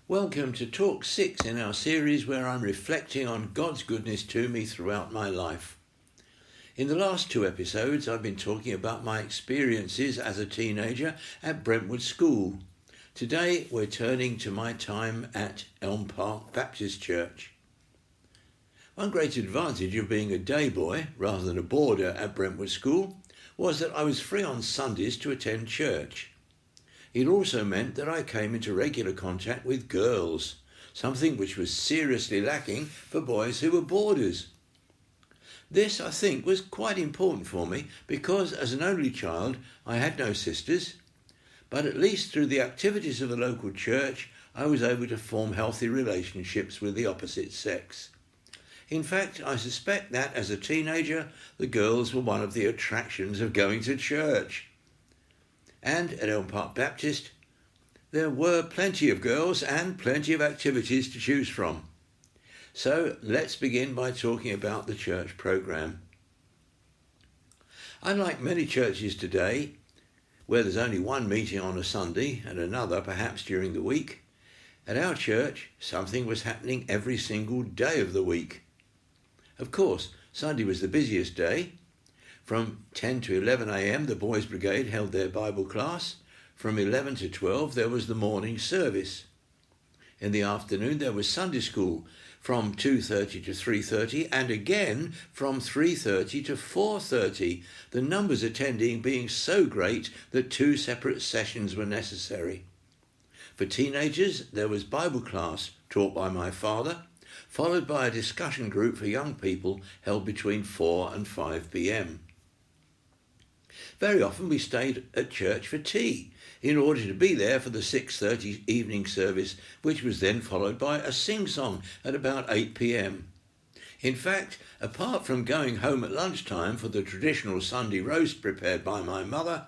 Welcome to Talk 6 in our series where I'm reflecting on God's goodness to me throughout my life. In the last 2 episodes, I've been talking about my experiences as a teenager at Brentwood School. Today, we're turning to my time at Elm Park Baptist Church. One great advantage of being a day boy rather than a boarder at Brentwood School was that I was free on Sundays to attend church. It also meant that I came into regular contact with girls, something which was seriously lacking for boys who were boarders. This, I think, was quite important for me because as an only child I had no sisters, but at least through the activities of the local church I was able to form healthy relationships with the opposite sex. In fact, I suspect that as a teenager the girls were one of the attractions of going to church. And at Elm Park Baptist, there were plenty of girls and plenty of activities to choose from. So let's begin by talking about the church programme. Unlike many churches today, where there's only one meeting on a Sunday and another perhaps during the week, at our church something was happening every single day of the week. Of course, Sunday was the busiest day. From 10 to 11 a.m. the Boys Brigade held their Bible class. From 11 to 12 there was the morning service. In the afternoon there was Sunday school from 2:30 to 3:30 and again from 3:30 to 4:30, the numbers attending being so great that 2 separate sessions were necessary. For teenagers there was Bible class taught by my father, followed by a discussion group for young people held between 4 and 5 p.m. Very often we stayed at church for tea in order to be there for the 6:30 evening service, which was then followed by a sing-song at about 8 p.m. In fact, apart from going home at lunchtime for the traditional Sunday roast prepared by my mother,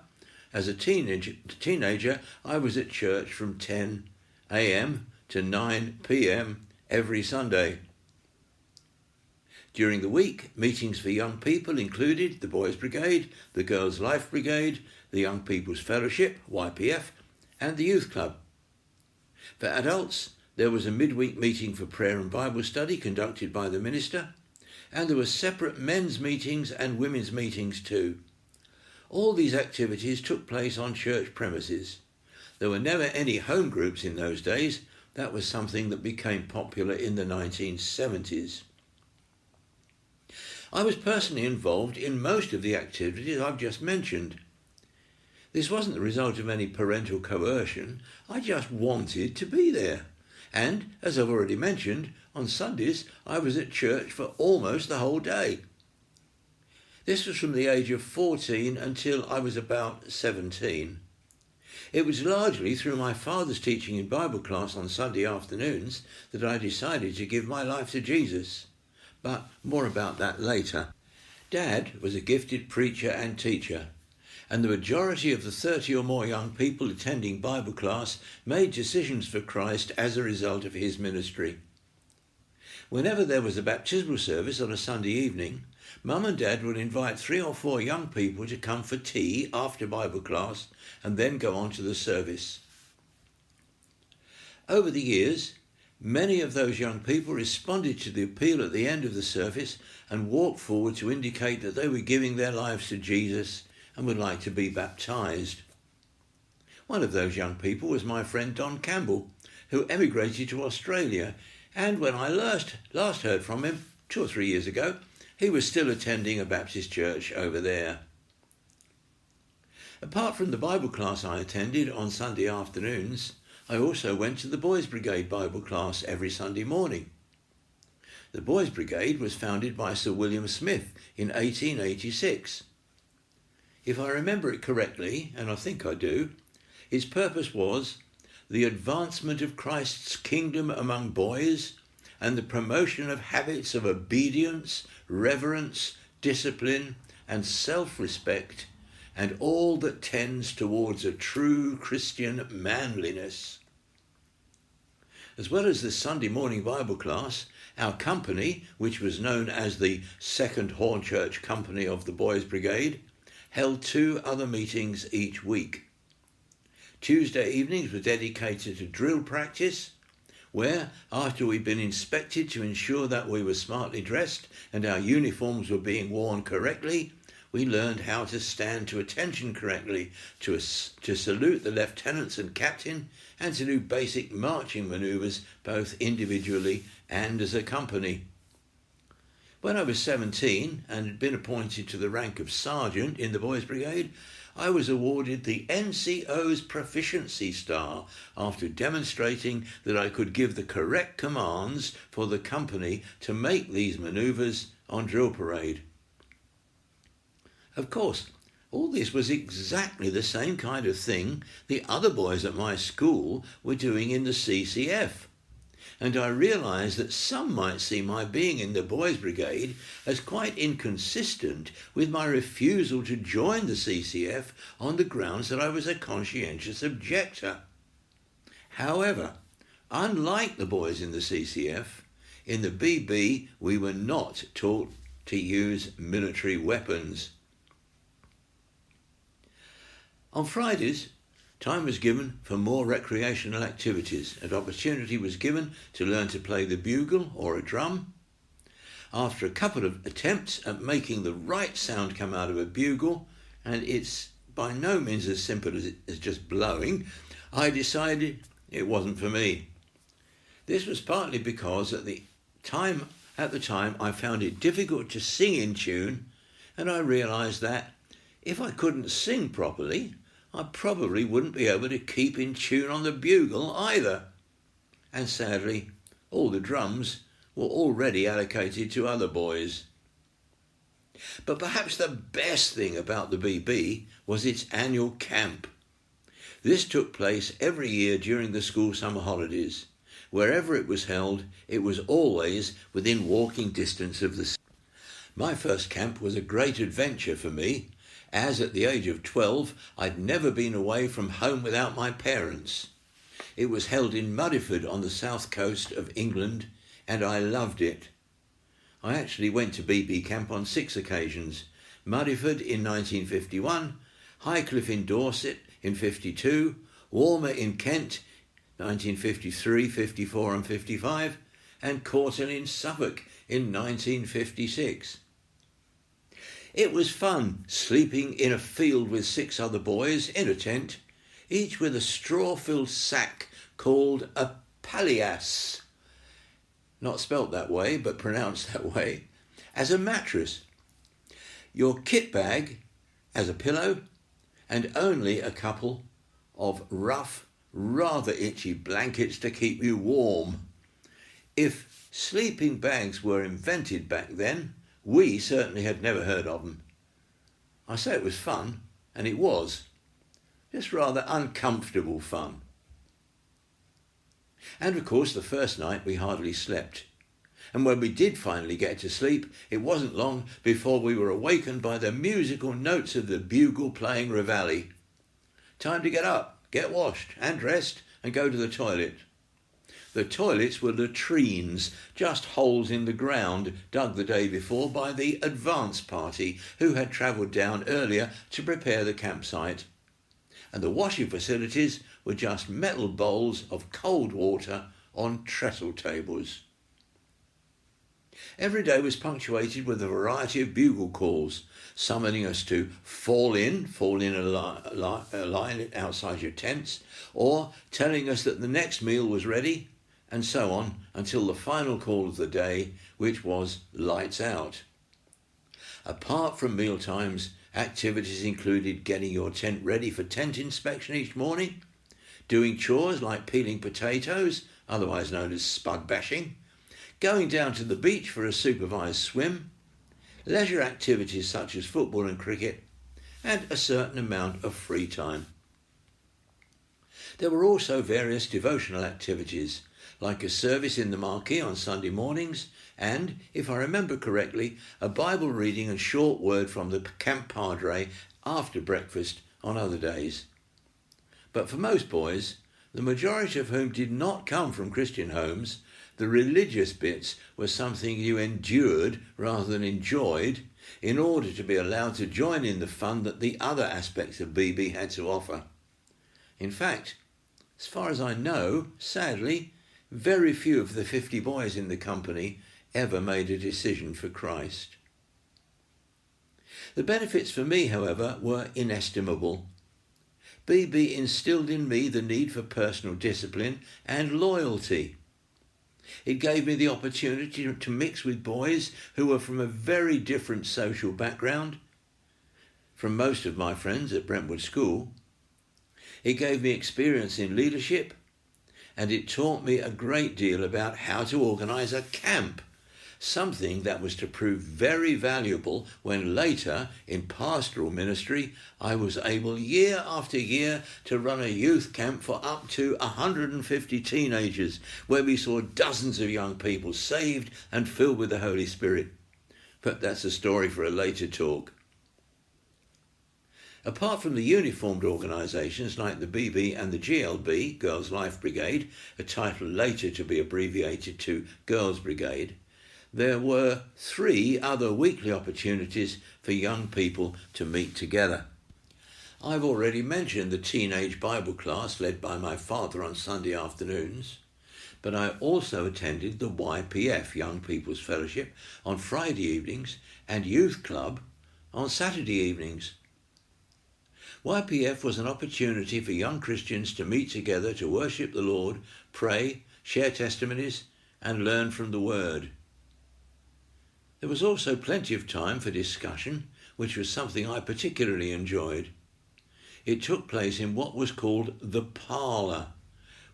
as a teenager I was at church from 10 a.m. to 9 p.m. every Sunday. During the week, meetings for young people included the Boys Brigade, the Girls Life Brigade, the Young People's Fellowship, YPF, and the Youth Club. For adults, there was a midweek meeting for prayer and Bible study conducted by the minister, and there were separate men's meetings and women's meetings too. All these activities took place on church premises. There were never any home groups in those days. That was something that became popular in the 1970s. I was personally involved in most of the activities I've just mentioned. This wasn't the result of any parental coercion. I just wanted to be there. And, as I've already mentioned, on Sundays I was at church for almost the whole day. This was from the age of 14 until I was about 17. It was largely through my father's teaching in Bible class on Sunday afternoons that I decided to give my life to Jesus. But more about that later. Dad was a gifted preacher and teacher, and the majority of the 30 or more young people attending Bible class made decisions for Christ as a result of his ministry. Whenever there was a baptismal service on a Sunday evening, Mum and Dad would invite 3 or 4 young people to come for tea after Bible class and then go on to the service. Over the years, many of those young people responded to the appeal at the end of the service and walked forward to indicate that they were giving their lives to Jesus and would like to be baptised. One of those young people was my friend Don Campbell, who emigrated to Australia, and when I last heard from him 2 or 3 years ago, he was still attending a Baptist church over there. Apart from the Bible class I attended on Sunday afternoons, I also went to the Boys Brigade Bible class every Sunday morning. The Boys Brigade was founded by Sir William Smith in 1886. If I remember it correctly, and I think I do, its purpose was the advancement of Christ's kingdom among boys and the promotion of habits of obedience, reverence, discipline, and self-respect, and all that tends towards a true Christian manliness. As well as the Sunday morning Bible class, our company, which was known as the Second Horn Church Company of the Boys Brigade, held 2 other meetings each week. Tuesday evenings were dedicated to drill practice, where, after we'd been inspected to ensure that we were smartly dressed and our uniforms were being worn correctly, we learned how to stand to attention correctly, to salute the lieutenants and captain, and to do basic marching manoeuvres both individually and as a company. When I was 17 and had been appointed to the rank of sergeant in the Boys Brigade, I was awarded the NCO's Proficiency Star after demonstrating that I could give the correct commands for the company to make these manoeuvres on drill parade. Of course, all this was exactly the same kind of thing the other boys at my school were doing in the CCF. And I realised that some might see my being in the Boys Brigade as quite inconsistent with my refusal to join the CCF on the grounds that I was a conscientious objector. However, unlike the boys in the CCF, in the BB we were not taught to use military weapons. On Fridays, time was given for more recreational activities and opportunity was given to learn to play the bugle or a drum. After a couple of attempts at making the right sound come out of a bugle, and it's by no means as simple as just blowing, I decided it wasn't for me. This was partly because at the time I found it difficult to sing in tune, and I realised that if I couldn't sing properly, I probably wouldn't be able to keep in tune on the bugle either. And sadly, all the drums were already allocated to other boys. But perhaps the best thing about the BB was its annual camp. This took place every year during the school summer holidays. Wherever it was held, it was always within walking distance of the sea. My first camp was a great adventure for me, as at the age of 12 I'd never been away from home without my parents. It was held in Muddyford on the south coast of England, and I loved it. I actually went to BB camp on 6 occasions: Muddyford in 1951, Highcliffe in Dorset in 52, Walmer in Kent 1953, 54 and 55, and Corton in Suffolk in 1956. It was fun sleeping in a field with 6 other boys in a tent, each with a straw-filled sack called a palliasse, not spelt that way but pronounced that way, as a mattress, your kit bag as a pillow, and only a couple of rough, rather itchy blankets to keep you warm. If sleeping bags were invented back then, we certainly had never heard of them. I say it was fun, and it was. Just rather uncomfortable fun. And of course, the first night we hardly slept. And when we did finally get to sleep, it wasn't long before we were awakened by the musical notes of the bugle playing Reveille. Time to get up, get washed and dressed, and go to the toilet. The toilets were latrines, just holes in the ground dug the day before by the advance party who had travelled down earlier to prepare the campsite. And the washing facilities were just metal bowls of cold water on trestle tables. Every day was punctuated with a variety of bugle calls, summoning us to fall in a line outside your tents, or telling us that the next meal was ready, and so on until the final call of the day, which was lights out. Apart from meal times, activities included getting your tent ready for tent inspection each morning, doing chores like peeling potatoes, otherwise known as spud bashing, going down to the beach for a supervised swim, leisure activities such as football and cricket, and a certain amount of free time. There were also various devotional activities, like a service in the marquee on Sunday mornings, and, if I remember correctly, a Bible reading and short word from the camp padre after breakfast on other days. But for most boys, the majority of whom did not come from Christian homes, the religious bits were something you endured rather than enjoyed in order to be allowed to join in the fun that the other aspects of BB had to offer. In fact, as far as I know, sadly, Very few of the 50 boys in the company ever made a decision for Christ. The benefits for me, however, were inestimable. BB instilled in me the need for personal discipline and loyalty. It gave me the opportunity to mix with boys who were from a very different social background from most of my friends at Brentwood School. It gave me experience in leadership, and it taught me a great deal about how to organise a camp, something that was to prove very valuable when later, in pastoral ministry, I was able year after year to run a youth camp for up to 150 teenagers, where we saw dozens of young people saved and filled with the Holy Spirit. But that's a story for a later talk. Apart from the uniformed organisations like the BB and the GLB, Girls Life Brigade, a title later to be abbreviated to Girls Brigade, there were 3 other weekly opportunities for young people to meet together. I've already mentioned the teenage Bible class led by my father on Sunday afternoons, but I also attended the YPF, Young People's Fellowship, on Friday evenings and Youth Club on Saturday evenings. YPF was an opportunity for young Christians to meet together to worship the Lord, pray, share testimonies, and learn from the Word. There was also plenty of time for discussion, which was something I particularly enjoyed. It took place in what was called the parlour,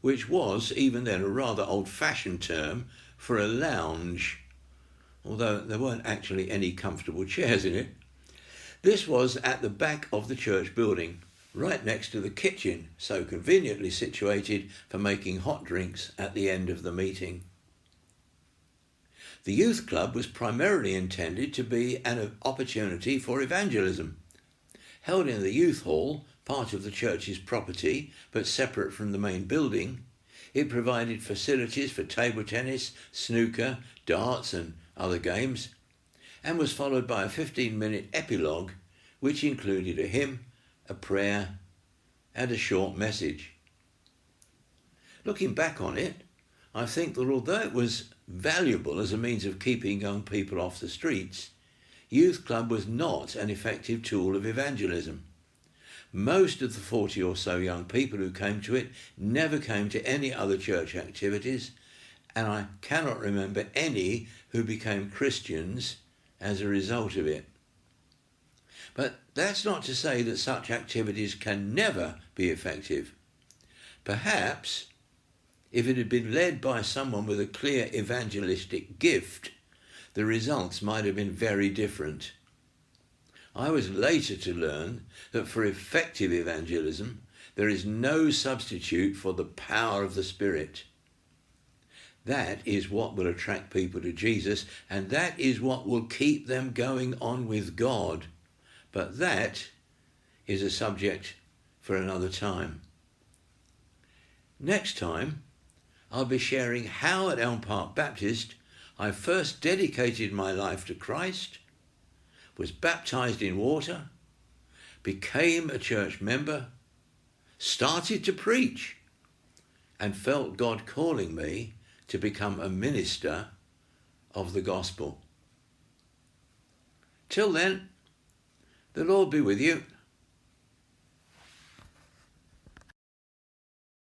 which was, even then, a rather old-fashioned term for a lounge, although there weren't actually any comfortable chairs in it. This was at the back of the church building, right next to the kitchen, so conveniently situated for making hot drinks at the end of the meeting. The youth club was primarily intended to be an opportunity for evangelism. Held in the youth hall, part of the church's property, but separate from the main building, it provided facilities for table tennis, snooker, darts and other games, and was followed by a 15-minute epilogue, which included a hymn, a prayer, and a short message. Looking back on it, I think that although it was valuable as a means of keeping young people off the streets, Youth Club was not an effective tool of evangelism. Most of the 40 or so young people who came to it never came to any other church activities, and I cannot remember any who became Christians as a result of it. But that's not to say that such activities can never be effective. Perhaps, if it had been led by someone with a clear evangelistic gift, the results might have been very different. I was later to learn that for effective evangelism, there is no substitute for the power of the Spirit. That is what will attract people to Jesus, and that is what will keep them going on with God. But that is a subject for another time. Next time, I'll be sharing how at Elm Park Baptist I first dedicated my life to Christ, was baptized in water, became a church member, started to preach, and felt God calling me to become a minister of the gospel. Till then, the Lord be with you.